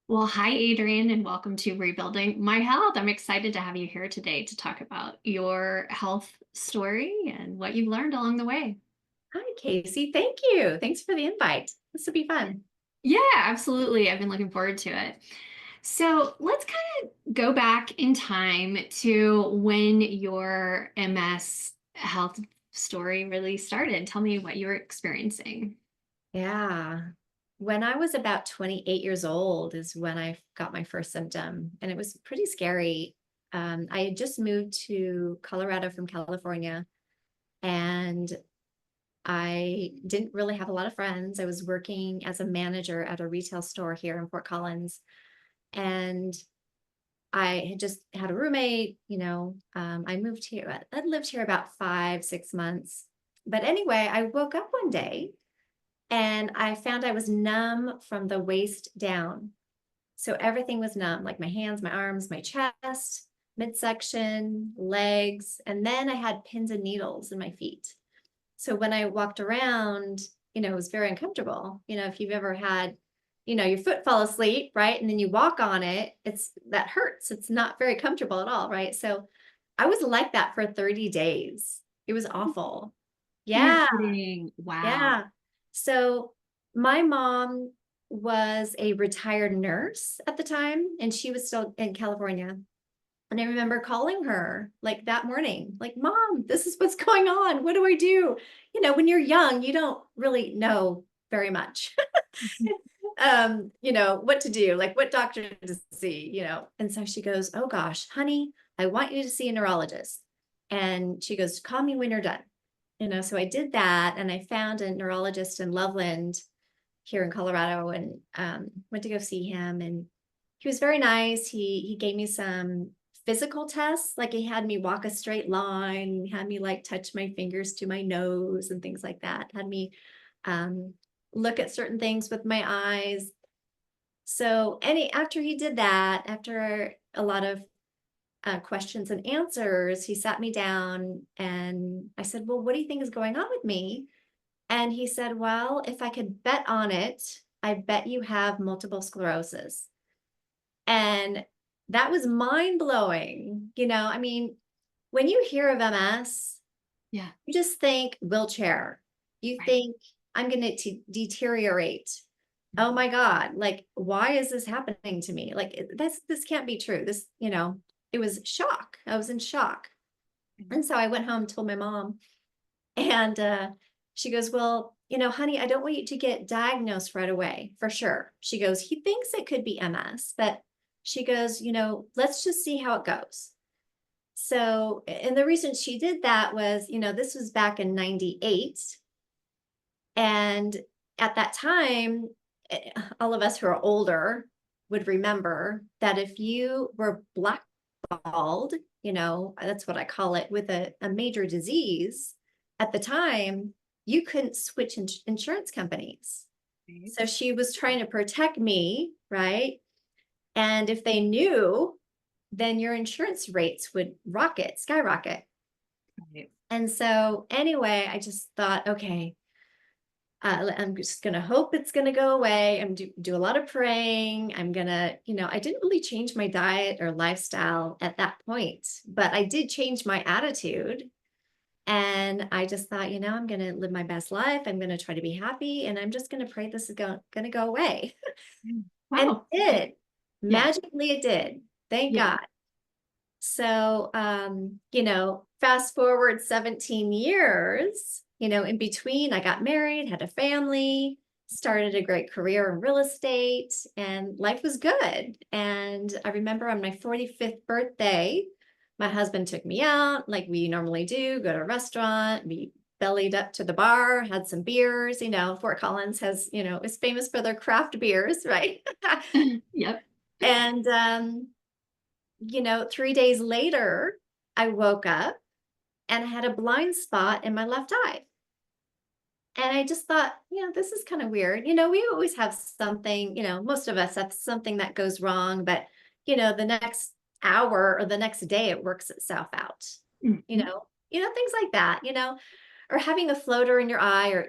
Well, hi, Adrienne, and welcome to Rebuilding My Health. I'm excited to have you here today to talk about your health story and what you've learned along the way. Hi, Casey. Thank you. Thanks for the invite. This will be fun. Yeah, absolutely. I've been looking forward to it. So let's kind of go back in time to when your MS health story really started. Tell me what you were experiencing. Yeah. When I was about 28 years old is when I got my first symptom, and it was pretty scary. I had just moved to Colorado from California, and I didn't really have a lot of friends. I was working as a manager at a retail store here in Fort Collins, and I had just had a roommate. I moved here. I'd lived here about 5, 6 months. But anyway, I woke up one day and I found I was numb from the waist down. So everything was numb, like my hands, my arms, my chest, midsection, legs. And then I had pins and needles in my feet. So when I walked around, it was very uncomfortable. If you've ever had, your foot fall asleep, right? And then you walk on it, that hurts. It's not very comfortable at all, right? So I was like that for 30 days. It was awful. You're Yeah. kidding. Wow. Yeah. So my mom was a retired nurse at the time, and she was still in California. And I remember calling her like that morning, like, Mom, this is what's going on. What do I do? When you're young, you don't really know very much, what to do, like what doctor to see. And so she goes, Oh gosh, honey, I want you to see a neurologist. And she goes, Call me when you're done. So I did that, and I found a neurologist in Loveland here in Colorado, and went to go see him. And he was very nice. He gave me some physical tests, like he had me walk a straight line, had me like touch my fingers to my nose and things like that, had me um, look at certain things with my eyes. So after he did that, after a lot of questions and answers, he sat me down and I said, Well, what do you think is going on with me? And he said, Well, if I could bet on it, I bet you have multiple sclerosis. And that was mind blowing. I mean, when you hear of MS, Yeah. you just think wheelchair. You Right. think I'm going to deteriorate. Oh my God. Like, why is this happening to me? Like, this can't be true. It was shock. I was in shock. Mhm. And so I went home, told my mom, and she goes, Well, honey, I don't want you to get diagnosed right away for sure. She goes, He thinks it could be MS, but she goes, Let's just see how it goes. So, and the reason she did that was, this was back in 98. And at that time, all of us who are older would remember that if you were blackballed, that's what I call it, with a major disease at the time, you couldn't switch insurance companies. Right. So she was trying to protect me, right? And if they knew, then your insurance rates would skyrocket. Right. And so, anyway, I just thought, okay, I'm just going to hope it's going to go away. I'm do a lot of praying. I'm going to, I didn't really change my diet or lifestyle at that point, but I did change my attitude. And I just thought, I'm going to live my best life. I'm going to try to be happy. And I'm just going to pray this is going to go away. Mm. And it Wow. did. Yeah. Magically, it did. Thank Yeah. God. So, fast forward 17 years, in between, I got married, had a family, started a great career in real estate, and life was good. And I remember on my 45th birthday, my husband took me out like we normally do, go to a restaurant. We bellied up to the bar, had some beers. Fort Collins is famous for their craft beers, right? Yep. And 3 days later, I woke up and I had a blind spot in my left eye. And I just thought, this is kind of weird. We always have something, most of us have something that goes wrong, but, the next hour or the next day, it works itself out, Mhm. things like that, or having a floater in your eye, or,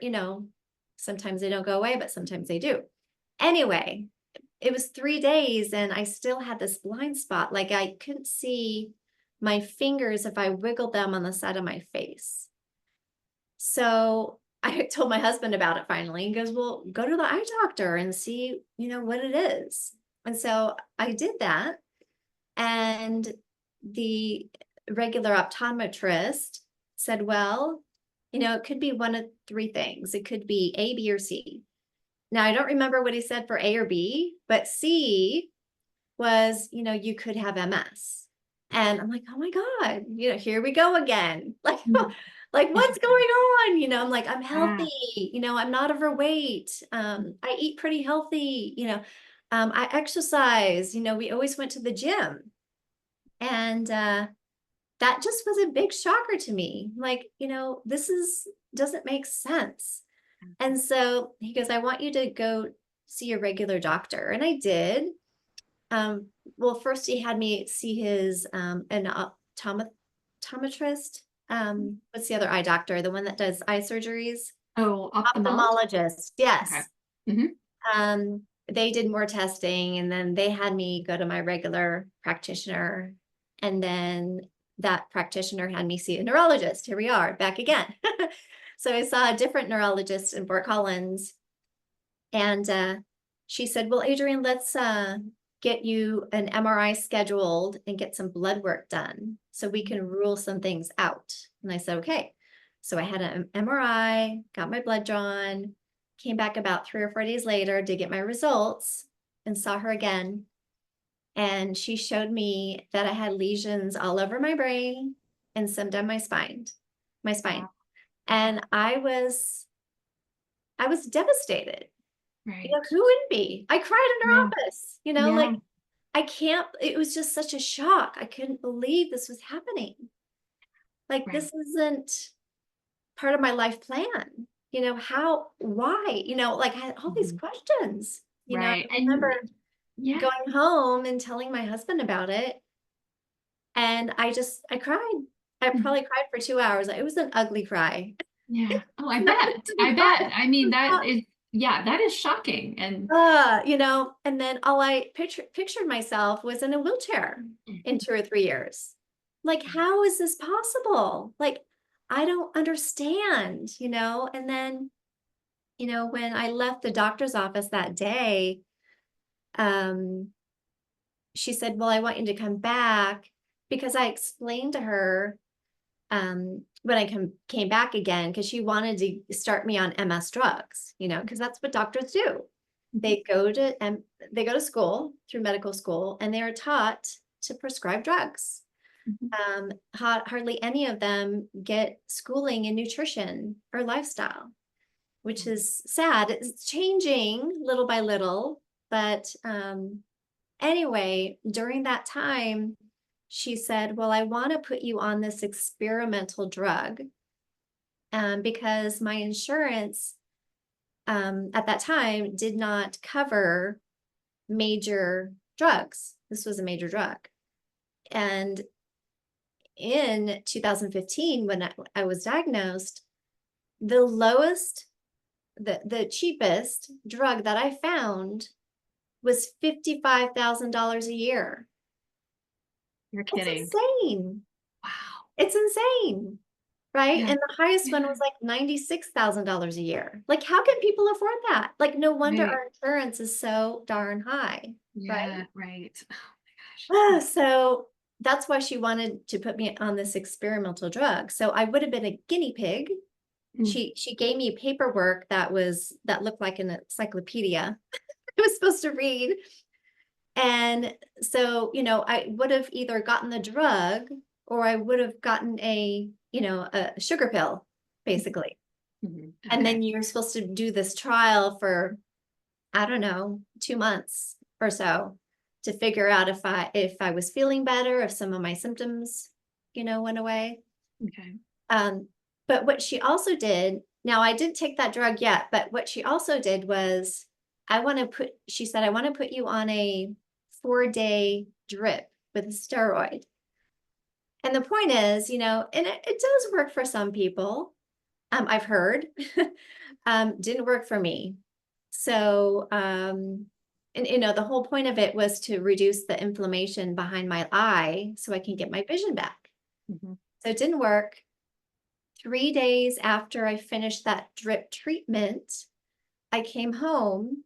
sometimes they don't go away, but sometimes they do. Anyway, it was 3 days and I still had this blind spot. Like I couldn't see my fingers if I wiggled them on the side of my face. So I told my husband about it finally. He goes, well, go to the eye doctor and see, what it is. And so I did that. And the regular optometrist said, well, it could be one of three things. It could be A, B, or C. Now, I don't remember what he said for A or B, but C was, you could have MS. And I'm like, oh my God, here we go again. Like, Mm. like what's going on? I'm like, I'm Yeah. healthy, I'm not overweight. I eat pretty healthy, I exercise, we always went to the gym. And that just was a big shocker to me. Like, doesn't make sense. And so he goes, I want you to go see a regular doctor. And I did. Um, well, first he had me see his an optometrist. What's the other eye doctor? The one that does eye surgeries? Oh, ophthalmologist. Ophthalmologist. Okay. Yes. Hmm. They did more testing and then they had me go to my regular practitioner. And then that practitioner had me see a neurologist. Here we are back again. So I saw a different neurologist in Fort Collins. And she said, well, Adrienne, let's get you an MRI scheduled and get some blood work done so we can rule some things out. And I said, okay. So I had an MRI, got my blood drawn, came back about 3 or 4 days later to get my results and saw her again. And she showed me that I had lesions all over my brain and some down my spine. Wow. And I was devastated. Right. Who wouldn't be? I cried in her Yeah. office, Yeah. like I can't, it was just such a shock. I couldn't believe this was happening. Like Right. this isn't part of my life plan. Why? Like I had all these Mhm. questions. I Right. remember And yeah. going home and telling my husband about it. And I cried. I Mhm. probably cried for 2 hours. It was an ugly cry. Yeah. Oh, I Nothing bet. to be I proud bet. I mean, that of. is, yeah, that is shocking. And And then all I pictured myself was in a wheelchair in 2 or 3 years. Like, how is this possible? Like, I don't understand, And then, when I left the doctor's office that day, um, she said, well, I want you to come back because I explained to her when I came back again, because she wanted to start me on MS drugs, because that's what doctors do. Mhm. They go to school through medical school and they are taught to prescribe drugs. Mhm. Hardly any of them get schooling in nutrition or lifestyle, which is sad. It's changing little by little, but anyway, during that time, she said, well, I want to put you on this experimental drug because my insurance at that time did not cover major drugs. This was a major drug. And in 2015, when I was diagnosed, the lowest, the cheapest drug that I found was $55,000 a year. You're It's kidding. insane. Wow. It's insane. Right. Yeah. And the highest one Yeah. was like $96,000 a year. Like, how can people afford that? Like, no wonder Right. our insurance is so darn high. Right. Yeah. Right. Oh my gosh. So that's why she wanted to put me on this experimental drug. So I would have been a guinea pig. Mm. She gave me paperwork that looked like an encyclopedia I was supposed to read. And so, I would have either gotten the drug or I would have gotten a sugar pill, basically. Mhm. And Okay. then you're supposed to do this trial for, I don't know, 2 months or so to figure out if I was feeling better, if some of my symptoms, went away. Okay. Um, but what she also did, now I didn't take that drug yet, but what she also did was she said, I want to put you on a 4-day drip with a steroid. And the point is, and it does work for some people. I've heard, didn't work for me. So, And, you know, the whole point of it was to reduce the inflammation behind my eye so I can get my vision back. Mm-hmm. So it didn't work. 3 days after I finished that drip treatment, I came home,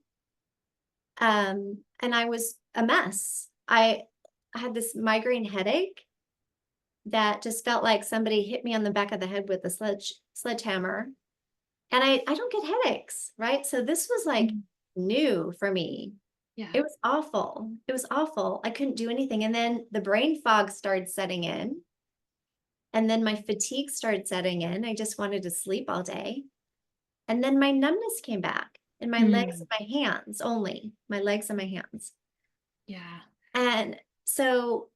and I was a mess. I had this migraine headache that just felt like somebody hit me on the back of the head with a sledgehammer. And I don't get headaches, right? So this was like new for me. Yeah. It was awful. It was awful. I couldn't do anything. And then the brain fog started setting in. And then my fatigue started setting in. I just wanted to sleep all day. And then my numbness came back in my legs Mm. and my hands only, my legs and my hands. Yeah. And so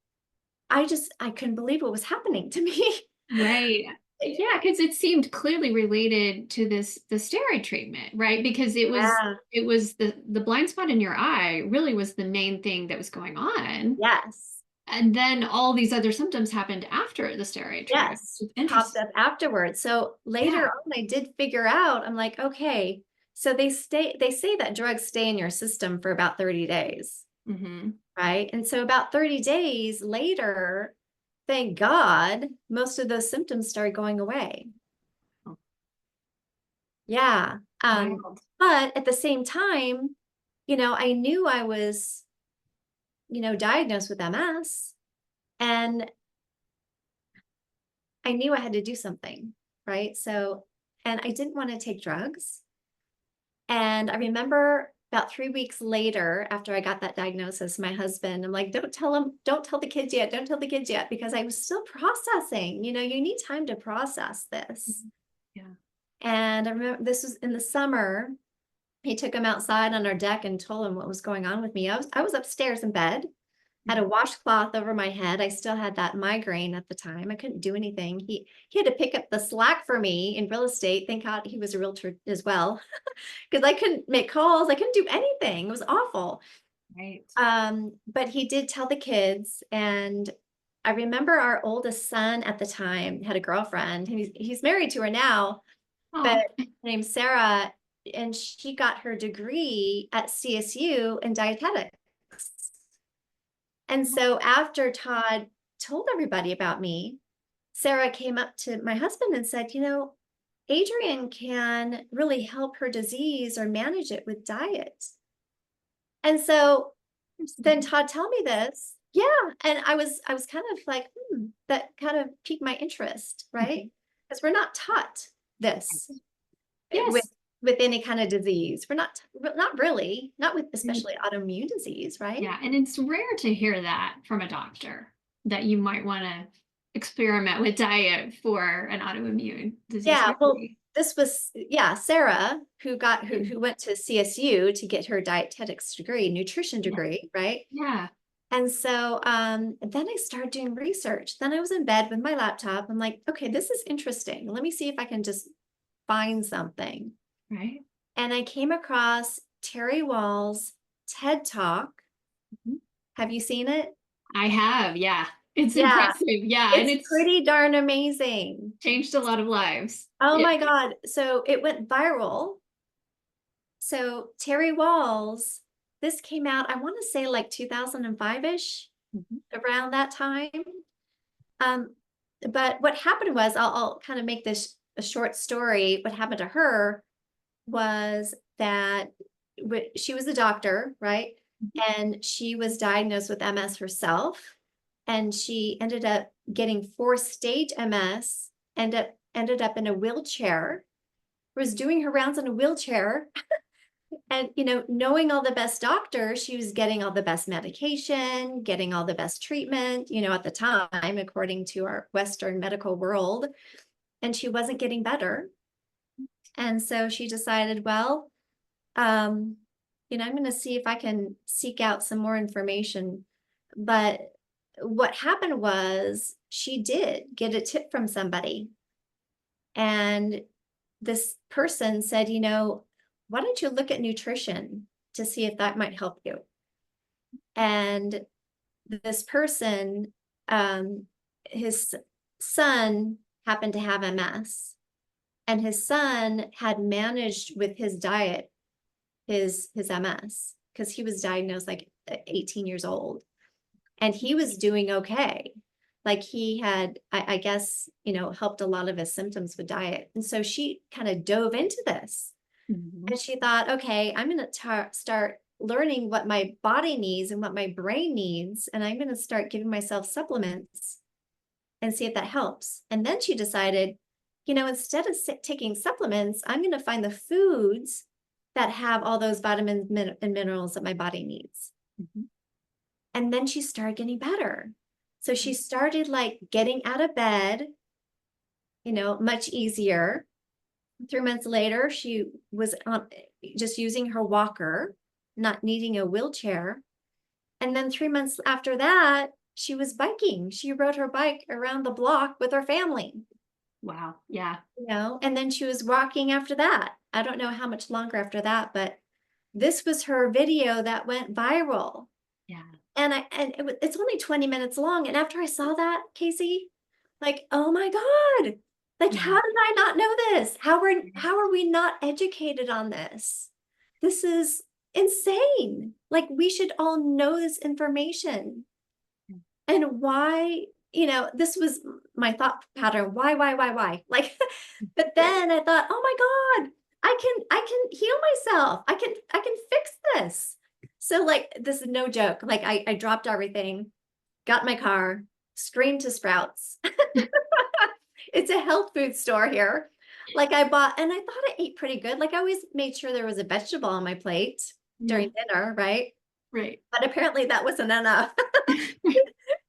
I couldn't believe what was happening to me. Right. Yeah, because it seemed clearly related to the steroid treatment, right? Because Yeah. it was the blind spot in your eye really was the main thing that was going on. Yes. And then all these other symptoms happened after the steroid treatment. Yes. It's Popped interesting. up afterwards. So later Yeah. on, I did figure out, I'm like, okay, so they say that drugs stay in your system for about 30 days, Hmm. right? And so about 30 days later, thank God, most of those symptoms started going away. Yeah. Wild. But at the same time, you know, I knew I was, you know, diagnosed with MS, and I knew I had to do something, right? So, and I didn't want to take drugs. And I remember about 3 weeks later, after I got that diagnosis, my husband, I'm like, don't tell the kids yet, don't tell the kids yet, because I was still processing. You know, you need time to process this. Mhm. Yeah. And I remember this was in the summer. He took him outside on our deck and told him what was going on with me. I was upstairs in bed, had a Mhm. washcloth over my head. I still had that migraine at the time. I couldn't do anything. He had to pick up the slack for me in real estate. Thank God he was a realtor as well, because I couldn't make calls. I couldn't do anything. It was awful. Right. But he did tell the kids, and I remember our oldest son at the time had a girlfriend. He's married to her now, but Oh. her name's Sarah, and she got her degree at CSU in dietetics. And so after Todd told everybody about me, Sarah came up to my husband and said, you know, Adrienne can really help her disease or manage it with diet. And so then Interesting. Todd tell me this. Yeah. And I was kind of like, that kind of piqued my interest, right? Mhm. Because we're not taught this with Yes. with any kind of disease. We're not really, not with And especially autoimmune disease, right? yeah, and it's rare to hear that from a doctor that you might want to experiment with diet for an autoimmune disease. Yeah, well, Really. this was, yeah, Sarah, who went to CSU to get her dietetics degree, nutrition Yeah. degree, right? Yeah. And so then I started doing research. Then I was in bed with my laptop. I'm like, okay, this is interesting. Let me see if I can just find something. Right. And I came across Terry Wahls' TED Talk. Mhm. Have you seen it? I have. Yeah. It's Yeah, impressive. Yeah. And it's it's pretty darn amazing. changed a lot of lives. Oh Yeah. my God. So it went viral. So Terry Wahls, this came out, I want to say like 2005-ish, Mhm. around that time. Um, but what happened was, I'll kind of make this a short story. What happened to her was that she was a doctor, right? And she was diagnosed with MS herself. And she ended up getting 4-stage MS, ended up in a wheelchair, was doing her rounds in a wheelchair. And, you know, knowing all the best doctors, she was getting all the best medication, getting all the best treatment, you know, at the time, according to our Western medical world, and she wasn't getting better. And so she decided, well, um, you know, I'm going to see if I can seek out some more information. But what happened was she did get a tip from somebody. And this person said, you know, why don't you look at nutrition to see if that might help you? And this person, his son happened to have MS, and his son had managed with his diet his MS. because he was diagnosed like 18 years old, and he was doing okay. Like he had, I guess, helped a lot of his symptoms with diet. And so she kind of dove into this, Mhm. and she thought, okay, I'm going to start learning what my body needs and what my brain needs. And I'm going to start giving myself supplements and see if that helps. And then she decided, instead of taking supplements, I'm going to find the foods that have all those vitamins and minerals that my body needs. Mhm. And then she started getting better. So she started like getting out of bed, much easier. 3 months later, she was just using her walker, not needing a wheelchair. And then 3 months after that, she was biking. She rode her bike around the block with her family, Wow. Yeah. and then she was walking after that. I don't know how much longer after that, but this was her video that went viral. Yeah. It's only 20 minutes long. And after I saw that, Casey, like, oh my God, like, how Yeah. did I not know this? How are we not educated on this? This is insane. Like, we should all know this information. And why, this was my thought pattern. Why? Like, but then I thought, oh my God, I can heal myself. I can fix this. So like, this is no joke. Like I dropped everything, got in my car, screamed to Sprouts. It's a health food store here. Like I bought, and I thought I ate pretty good. Like I always made sure there was a vegetable on my plate Yeah. during dinner, right? Right. But apparently that wasn't enough.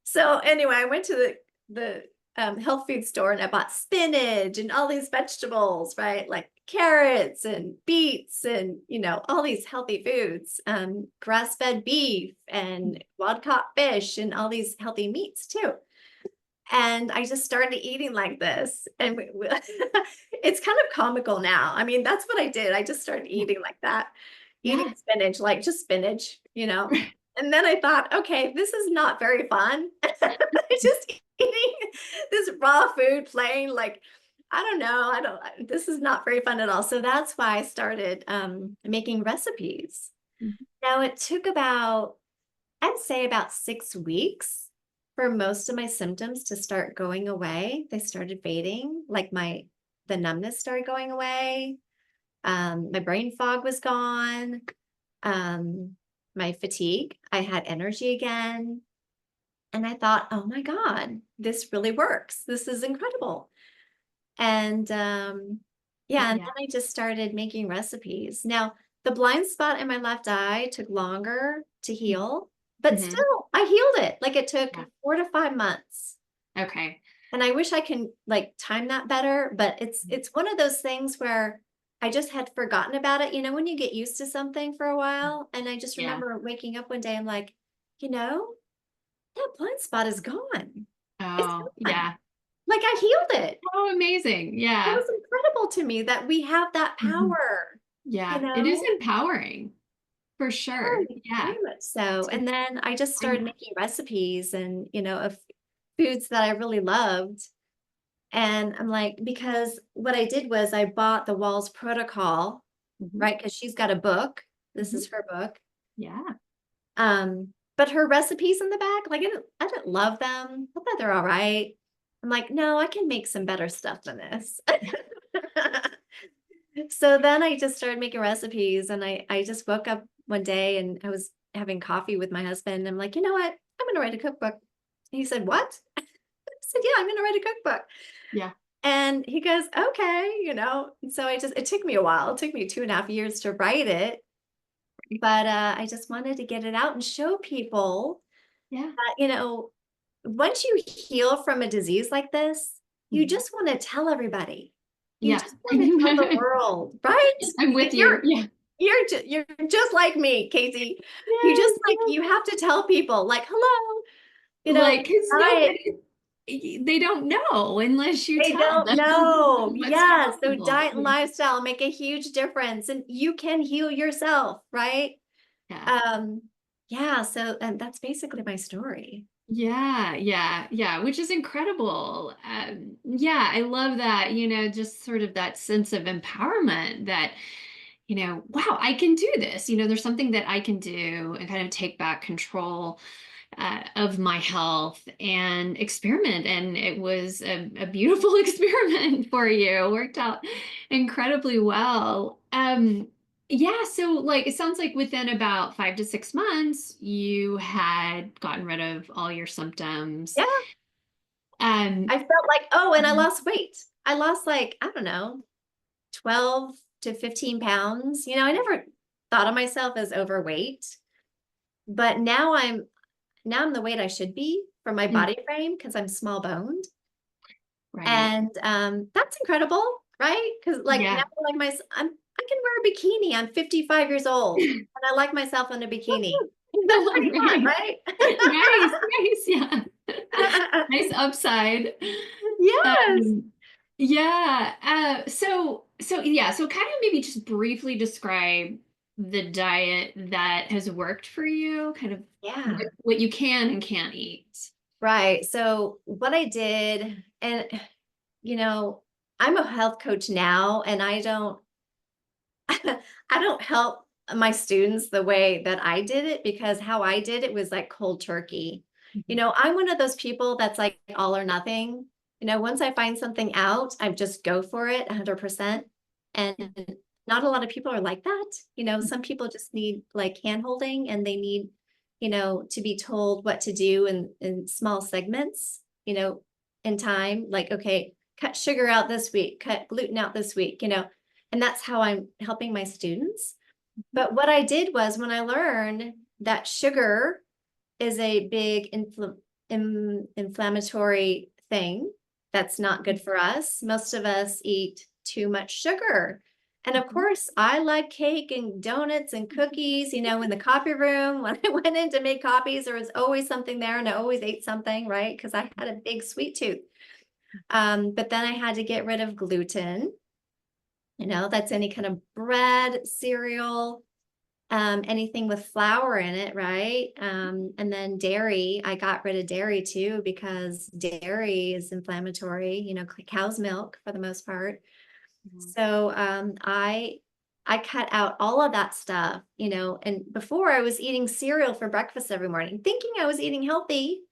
So anyway, I went to the health food store and I bought spinach and all these vegetables, right? Like carrots and beets and, all these healthy foods, grass-fed beef and wild-caught fish and all these healthy meats too. And I just started eating like this. And it's kind of comical now. I mean, that's what I did. I just started Yeah. eating like that, eating Yeah. spinach, like just spinach. And then I thought, okay, this is not very fun. Just eating this raw food, plain, like, I don't know. This is not very fun at all. So that's why I started making recipes. Mhm. Now it took I'd say about 6 weeks for most of my symptoms to start going away. They started fading, like the numbness started going away. My brain fog was gone. Um, my fatigue, I had energy again. And I thought, oh my God, this really works. This is incredible. And yeah, and Yeah. then I just started making recipes. Now, the blind spot in my left eye took longer to heal, but Mm-hmm. still, I healed it. Like it took Yeah. 4 to 5 months. Okay. And I wish I can like time that better, but it's one of those things where I just had forgotten about it. When you get used to something for a while, and I just Yeah. remember waking up one day, I'm like, you know, that blind spot is gone. It's Oh, gone. yeah. Like I healed it. Oh, amazing. It Yeah. was incredible to me that we have that Mhm. power, you Yeah. It is know? empowering for sure. Yeah. Very much so. To And then I just find started that. making recipes and, of foods that I really loved. And I'm like, because what I did was I bought the Wahls Protocol, Mhm. right? Because she's got a book. This Mhm. is her book. Yeah. But her recipes in the back, like I didn't love them. I thought they're all right. I'm like, no, I can make some better stuff than this. So then I just started making recipes, and I just woke up one day and I was having coffee with my husband. And I'm like, you know what? I'm gonna write a cookbook. And he said, what? I said, yeah, I'm gonna write a cookbook. Yeah. And he goes, okay. And so it took me a while. It took me 2.5 years to write it, but I just wanted to get it out and show people Yeah. that, once you heal from a disease like this, you Mhm. just want to tell everybody. You Yeah. just want to tell the world, right? I'm Like with you. Yeah. you're just like me, Casey. You Yes. just like you have to tell people, like, hello, Like, because diet. they don't know unless you They tell don't them know. what's Yes. So possible. diet and lifestyle make a huge difference, and you can heal yourself, right? Yeah. Um, yeah. So, and that's basically my story. Yeah, yeah, yeah, which is incredible. Yeah, I love that, just sort of that sense of empowerment that wow, I can do this. There's something that I can do and kind of take back control of my health and experiment. And it was a beautiful experiment for you. It worked out incredibly well. Yeah, so like it sounds like within about 5 to 6 months, you had gotten rid of all your symptoms. Yeah, Um, I felt like, oh, and I lost weight. I lost like, I don't know, 12 to 15 pounds. I never thought of myself as overweight, but now I'm the weight I should be for my mm, body frame because I'm small boned. right. And that's incredible, right? Because like now Yeah. I like I can wear a bikini. I'm 55 years old and I like myself in a bikini. That's pretty fun, Right. right? Nice, nice, yeah. Nice upside. Yes. Um, yeah. So yeah, so kind of maybe just briefly describe the diet that has worked for you, kind of Yeah. what you can and can't eat. Right. So what I did, and you know, I'm a health coach now, and I don't I don't help my students the way that I did it because how I did it was like cold turkey. Mhm. I'm one of those people that's like all or nothing. Once I find something out, I just go for it 100%. And Yeah. not a lot of people are like that. Some people just need like hand holding and they need, to be told what to do in small segments, in time. Like, okay, cut sugar out this week, cut gluten out this week, and that's how I'm helping my students. But what I did was when I learned that sugar is a big inflammatory thing that's not good for us. Most of us eat too much sugar. And of Mhm. course, I like cake and donuts and cookies. In the copy room, when I went in to make copies, there was always something there and I always ate something, right? Because I had a big sweet tooth. But then I had to get rid of gluten. That's any kind of bread, cereal, anything with flour in it, right? And then dairy, I got rid of dairy too because dairy is inflammatory, cow's milk for the most part. Mhm. So I cut out all of that stuff, and before I was eating cereal for breakfast every morning, thinking I was eating healthy,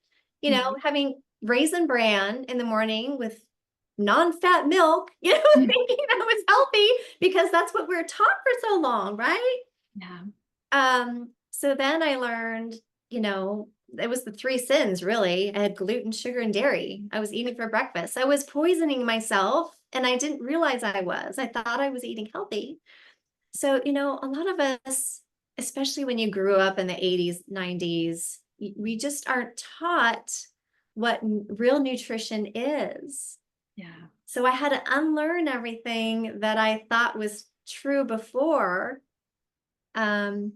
Mhm. having raisin bran in the morning with non-fat milk, Mhm. thinking I was healthy because that's what we are taught for so long, right? Yeah. So then I learned, it was the three sins really. I had gluten, sugar, and dairy. I was eating for breakfast. I was poisoning myself and I didn't realize I was. I thought I was eating healthy. So, a lot of us, especially when you grew up in the 80s, 90s, we just aren't taught what real nutrition is. Yeah. So I had to unlearn everything that I thought was true before. Um,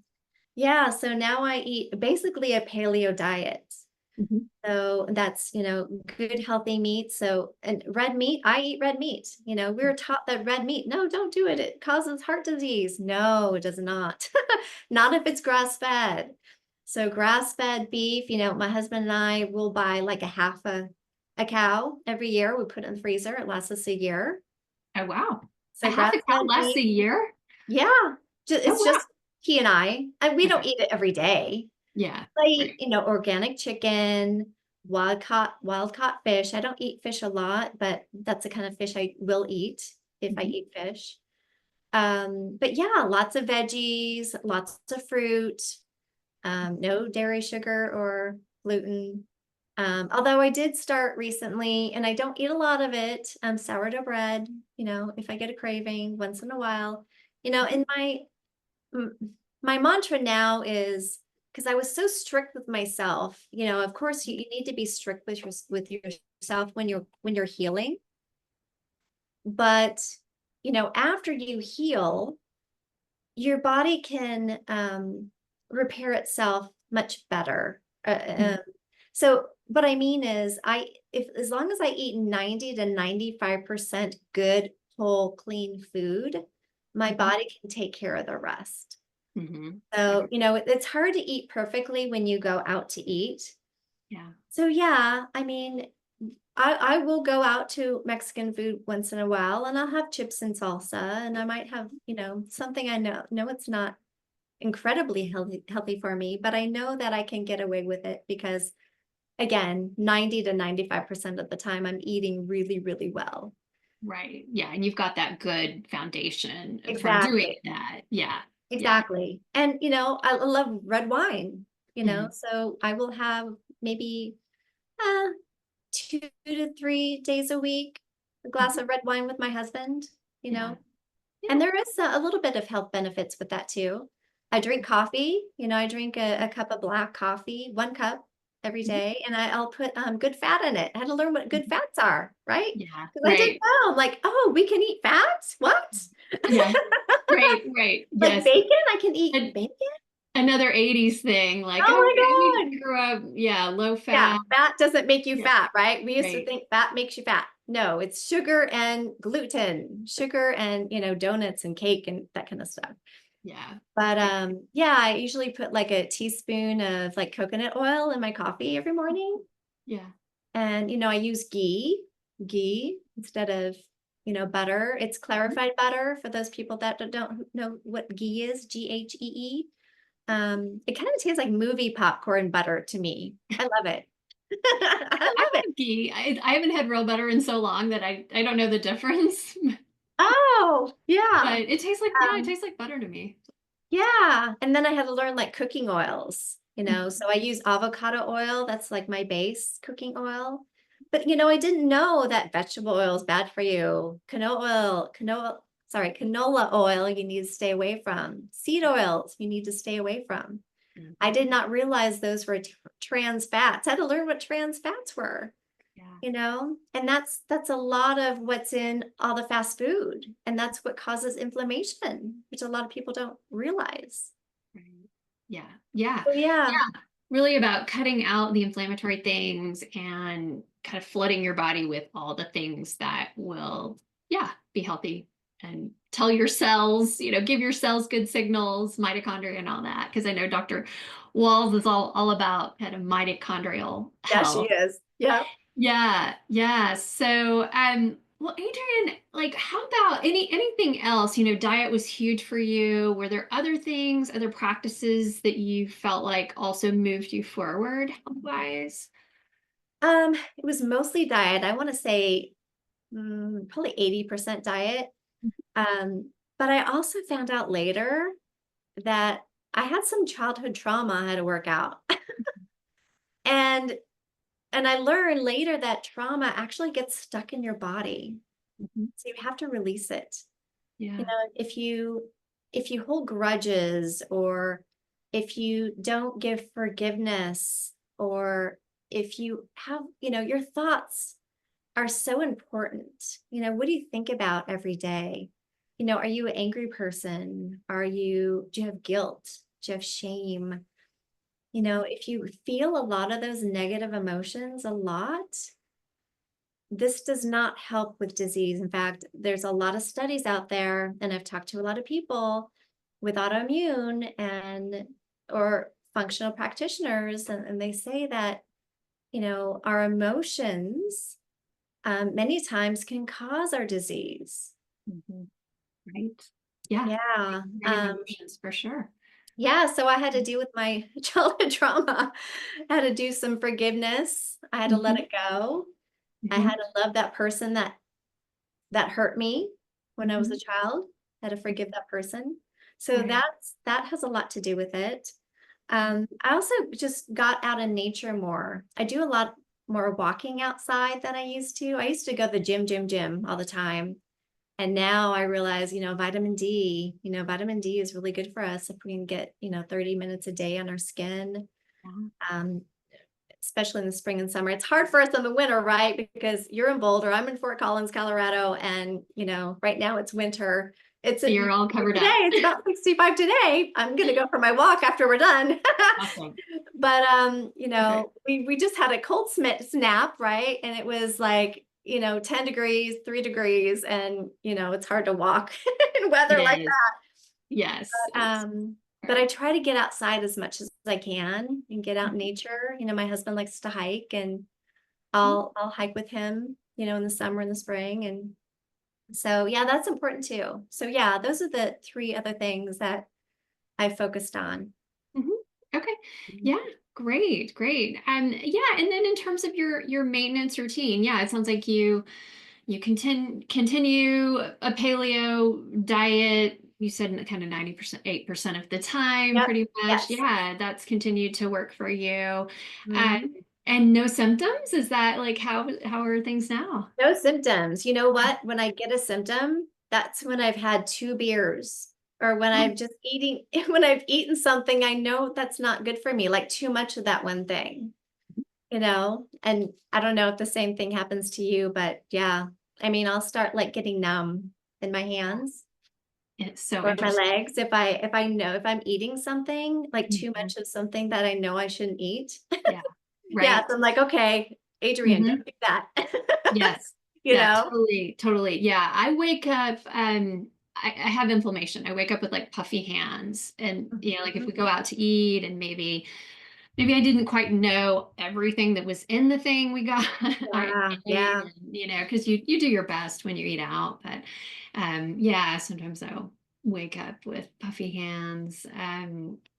yeah, so now I eat basically a paleo diet. Mhm. So that's, good healthy meat. So, and red meat, I eat red meat. We were taught that red meat, no, don't do it. It causes heart disease. No, it does not. Not if it's grass fed. So grass fed beef, my husband and I will buy like a half a cow every year. We put it in the freezer. It lasts us a year. Oh, wow. A So half grass a cow fed lasts beef, a year? yeah, Oh, it's wow. just he and I, and we don't Okay. eat it every day. Yeah. I eat, Right. organic chicken, wild caught fish. I don't eat fish a lot, but that's the kind of fish I will eat if I Mhm. eat fish. But yeah, lots of veggies, lots of fruit, no dairy, sugar, or gluten. Although I did start recently, and I don't eat a lot of it, sourdough bread, if I get a craving once in a while. Mhm. And m- my mantra now is because I was so strict with myself, of course you need to be strict with yourself when you're healing. But, after you heal, your body can repair itself much better. Mhm. So what I mean is if as long as I eat 90 to 95% good, whole, clean food, my Mhm. body can take care of the rest. Mhm. So, Okay. it's hard to eat perfectly when you go out to eat. Yeah. So yeah, I mean, I will go out to Mexican food once in a while, and I'll have chips and salsa, and I might have, something I know it's not incredibly healthy for me, but I know that I can get away with it because, again, 90 to 95% of the time I'm eating really, really well. Right. Yeah. And you've got that good foundation from doing Exactly. that. Yeah. Yeah. Exactly. And, I love red wine, Mhm. so I will have maybe 2 to 3 days a week, a glass Mhm. of red wine with my husband, you Yeah. know, and Yeah. there is a little bit of health benefits with that too. I drink coffee, I drink a cup of black coffee, 1 cup every Mhm. day, and I'll put good fat in it. I had to learn what good Mhm. fats are, right? Yeah. Because I didn't Right. know. I'm like, oh, we can eat fats? What? Yeah. Right. Right. Like Yes. bacon? I can eat And bacon? another 80s thing, like, Oh oh, we my God. grew up, yeah, low Yeah, fat. fat doesn't make you Yeah. fat, right? We used to Right. think fat makes you fat. No, it's sugar and gluten, sugar and, donuts and cake and that kind of stuff. Yeah. But Right. yeah, I usually put like a teaspoon of like coconut oil in my coffee every morning. Yeah. And, I use ghee instead of, butter. It's Mhm. clarified butter for those people that don't know what ghee is, Ghee. It kind of tastes like movie popcorn butter to me. I love it. I I love it. love ghee. I haven't had real butter in so long that I don't know the difference. Oh, yeah. But it tastes like, yeah, it Um, tastes like butter to me. yeah. And then I had to learn like cooking oils, Mhm. so I use avocado oil. That's like my base cooking oil. But I didn't know that vegetable oil is bad for you. Canola oil you need to stay away from. Seed oils you need to stay away from. I Mhm. did not realize those were trans fats. I had to learn what trans fats were. Yeah. And that's a lot of what's in all the fast food, and that's what causes inflammation, which a lot of people don't realize. Right. Yeah. Yeah. So yeah. Yeah. Really about cutting out the inflammatory things and kind of flooding your body with all the things that will, yeah, be healthy and tell your cells, give your cells good signals, mitochondria and all that. Because I know Dr. Wahls is all about kind of mitochondrial Yeah, she health. is. Yeah. Yeah, yeah. So, well, Adrienne, like, how about anything else? Diet was huge for you. Were there other things, other practices that you felt like also moved you forward health-wise? It was mostly diet. I want to say probably 80% diet. Um, but I also found out later that I had some childhood trauma I had to work out. And I learned later that trauma actually gets stuck in your body. Mhm. So you have to release it. Yeah. If you hold grudges, or if you don't give forgiveness, or if you have, your thoughts are so important. What do you think about every day? Are you an angry person? Do you have guilt? Do you have shame? If you feel a lot of those negative emotions a lot, this does not help with disease. In fact, there's a lot of studies out there, and I've talked to a lot of people with autoimmune and or functional practitioners, and they say that, our emotions many times can cause our disease. Mhm. Right. Yeah. Yeah. Negative emotions for sure. Yeah. So I had to deal with my childhood trauma. I had to do some forgiveness. I had to let Mhm. it go. I had Mhm. to love that person that hurt me when I was a Mhm. child. I had to forgive that person. So Right. that has a lot to do with it. I also just got out in nature more. I do a lot more walking outside than I used to. I used to go to the gym all the time. And now I realize, vitamin D is really good for us if we can get, 30 minutes a day on our skin. Yeah. Um, Especially in the spring and summer. It's hard for us in the winter, right? Because you're in Boulder, I'm in Fort Collins, Colorado, and right now it's winter. It's So today, you're all covered up. it's about 65 today. I'm gonna go for my walk after we're done. Awesome. But Perfect. we just had a cold snap, right? And it was like, 10 degrees, 3 degrees, and it's hard to walk in It weather like is. Yes. It's but I hard. try to get outside as much as I can and get out in Mhm. nature. My husband likes to hike, and I'll hike with him, in the summer and the spring. And so, yeah, that's important too. So yeah, those are the three other things that I focused on. Mhm. Okay. Yeah. Great. Great. Yeah. And then in terms of your maintenance routine, yeah, it sounds like you continue a paleo diet. You said kind of 90%, 8% of the time, Yep. pretty much. Yes. Yeah, that's continued to work for you. Uh, Mhm. and no symptoms? Is that like how are things now? No symptoms. You know what? When I get a symptom, that's when I've had 2 beers or when Oh, I'm just eating, when I've eaten something I know that's not good for me, like too much of that one thing, And I don't know if the same thing happens to you, but yeah, I mean, I'll start like getting numb in my hands it's so or my interesting. legs if I know if I'm eating something like too Mhm. much of something that I know I shouldn't eat. Yeah. Yeah, Right. so I'm like, okay, Adrienne, don't do that. Yes. You Yeah, know? totally, totally. Yeah. I wake up, I have inflammation. I wake up with like puffy hands. And like if Mhm. we go out to eat and maybe I didn't quite know everything that was in the thing we got I Yeah, ate, yeah. and, because you do your best when you eat out. But yeah, sometimes I'll wake up with puffy hands.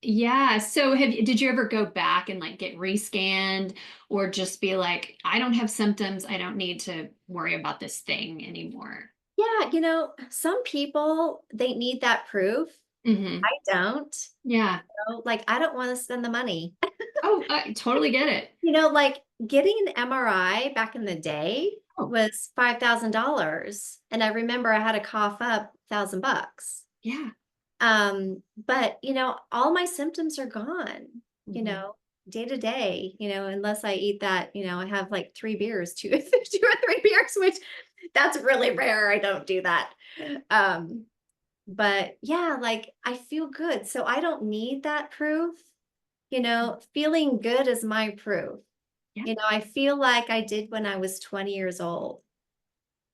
Yeah. So did you ever go back and like get rescanned or just be like, I don't have symptoms. I don't need to worry about this thing anymore? Yeah, some people, they need that proof. Hmm. I don't. Yeah. Like, I don't want to spend the money. Oh, I totally get it. Like getting an MRI back in the day Oh, was $5,000. And I remember I had to cough up $1,000. yeah. But all my symptoms are gone, you Hmm. know, day to day, unless I eat that, I have like 3 beers, two, 2 or 3 beers, which that's really rare. I don't do that. Um, but yeah, like I feel good. So I don't need that proof. Feeling good is my proof. Yeah. I feel like I did when I was 20 years old.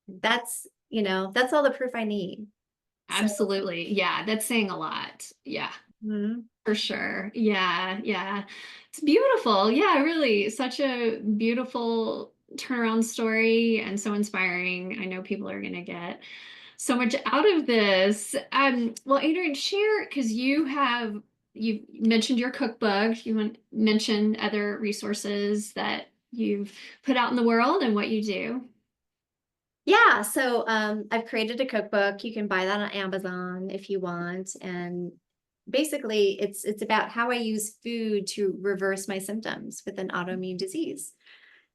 That's all the proof I need. So, Absolutely. Yeah, that's saying a lot. Yeah, mhm. for sure. Yeah, yeah. It's beautiful. Yeah, really. Such a beautiful turnaround story and so inspiring. I know people are going to get so much out of this. Well, Adrian, share because you mentioned your cookbook. You mentioned other resources that you've put out in the world and what you do. Yeah, so I've created a cookbook. You can buy that on Amazon if you want. And basically it's about how I use food to reverse my symptoms with an autoimmune disease.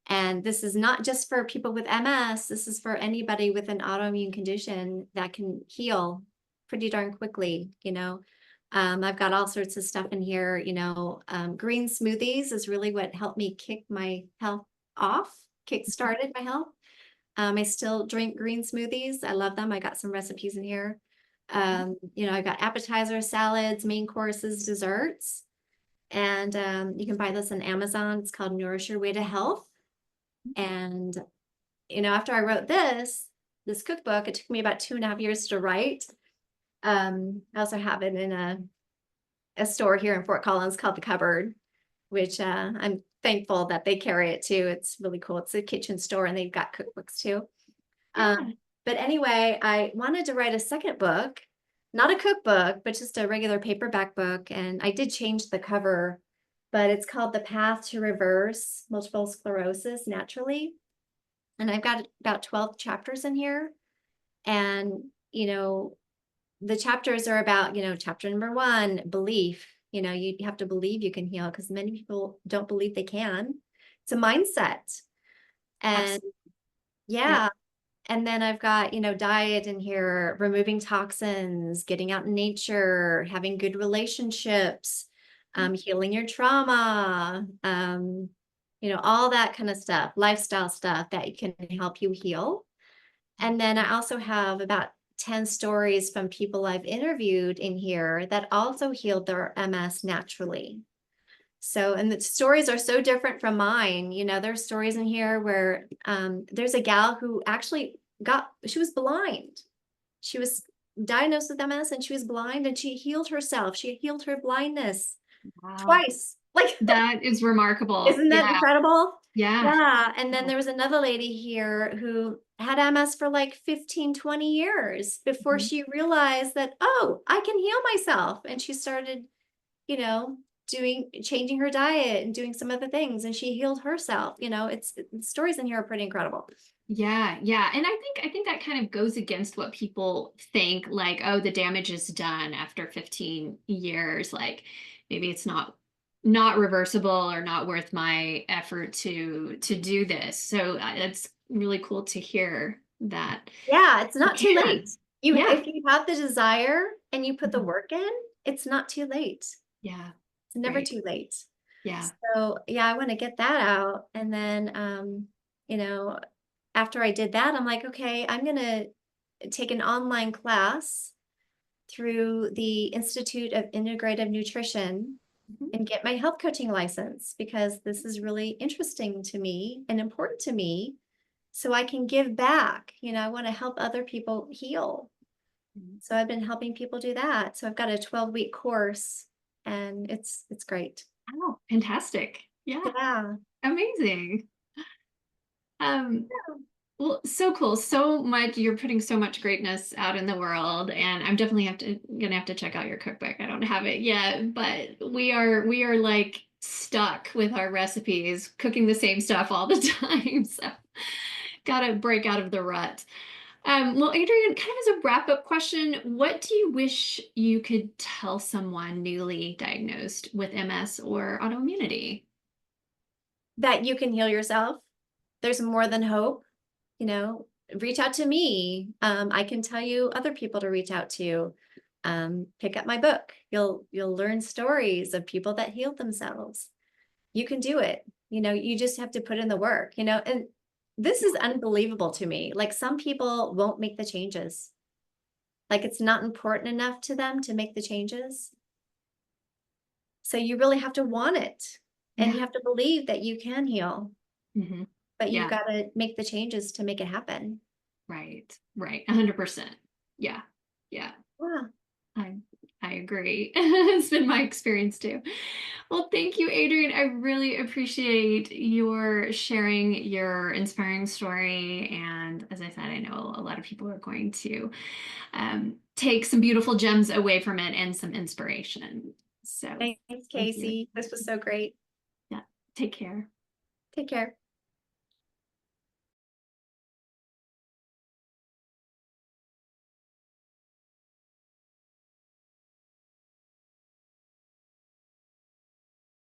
And this is not just for people with MS, this is for anybody with an autoimmune condition that can heal pretty darn quickly. I've got all sorts of stuff in here, green smoothies is really what helped me kick my health off, kick started my health. I still drink green smoothies. I love them. I got some recipes in here. I got appetizers, salads, main courses, desserts. And you can buy this on Amazon. It's called Nourish Your Way to Health. And, after I wrote this cookbook, it took me about 2.5 years to write. I also have it in a store here in Fort Collins called The Cupboard, which I'm thankful that they carry it too. It's really cool. It's a kitchen store and they've got cookbooks too. Yeah. But anyway, I wanted to write a second book, not a cookbook, but just a regular paperback book. And I did change the cover, but it's called The Path to Reverse Multiple Sclerosis Naturally. And I've got about 12 chapters in here. And, the chapters are about, chapter number 1, belief. You have to believe you can heal because many people don't believe they can. It's a mindset. And Absolutely. Yep. yeah, and then I've got, diet in here, removing toxins, getting out in nature, having good relationships, healing your trauma, all that kind of stuff, lifestyle stuff that can help you heal. And then I also have about 10 stories from people I've interviewed in here that also healed their MS naturally. So, and the stories are so different from mine. There's stories in here where there's a gal who actually she was blind. She was diagnosed with MS and she was blind and she healed herself. She healed her blindness Wow. twice. Like, That is remarkable. isn't that Yeah. incredible? Yeah. Yeah. And then there was another lady here who had MS for like 15, 20 years before Mhm. she realized that, oh, I can heal myself. And she started, you know, changing her diet and doing some other things, and she healed herself. The stories in here are pretty incredible. Yeah, yeah. And I think that kind of goes against what people think, like, oh, the damage is done after 15 years. Like maybe it's not reversible or not worth my effort to do this. So it's really cool to hear that Yeah, it's you not too late. can. Yeah. If you have the desire and you put the Mhm. work in, it's not too late. Yeah. It's never Right. too late. Yeah. So yeah, I want to get that out. And then you know, after I did that, I'm like, okay, I'm gonna take an online class through the Institute of Integrative Nutrition Mhm. and get my health coaching license, because this is really interesting to me and important to me. So I can give back. I want to help other people heal. Mhm. So I've been helping people do that. So I've got a 12-week course, and it's great. Oh, fantastic. Yeah. Yeah. Amazing. Um, Well, so cool. So much. You're putting so much greatness out in the world, and I'm definitely gonna have to check out your cookbook. I don't have it yet, but we are like stuck with our recipes, cooking the same stuff all the time. So gotta break out of the rut. Well, Adrienne, kind of as a wrap-up question, what do you wish you could tell someone newly diagnosed with MS or autoimmunity? That you can heal yourself. There's more than hope. you know, Reach out to me. I can tell you other people to reach out to. Pick up my book. You'll learn stories of people that healed themselves. You can do it. You just have to put in the work, and this is unbelievable to me. Like, some people won't make the changes. Like, it's not important enough to them to make the changes. So you really have to want it, and Yeah. you have to believe that you can heal, Hmm. but you've Yeah. got to make the changes to make it happen. Right. Right. 100%. Yeah. Yeah. Wow. I I agree. It's been my experience too. Well, thank you, Adrienne. I really appreciate your sharing your inspiring story. And as I said, I know a lot of people are going to take some beautiful gems away from it and some inspiration. So Thanks, thank you. Casey. This was so great. Yeah. Take care. Take care.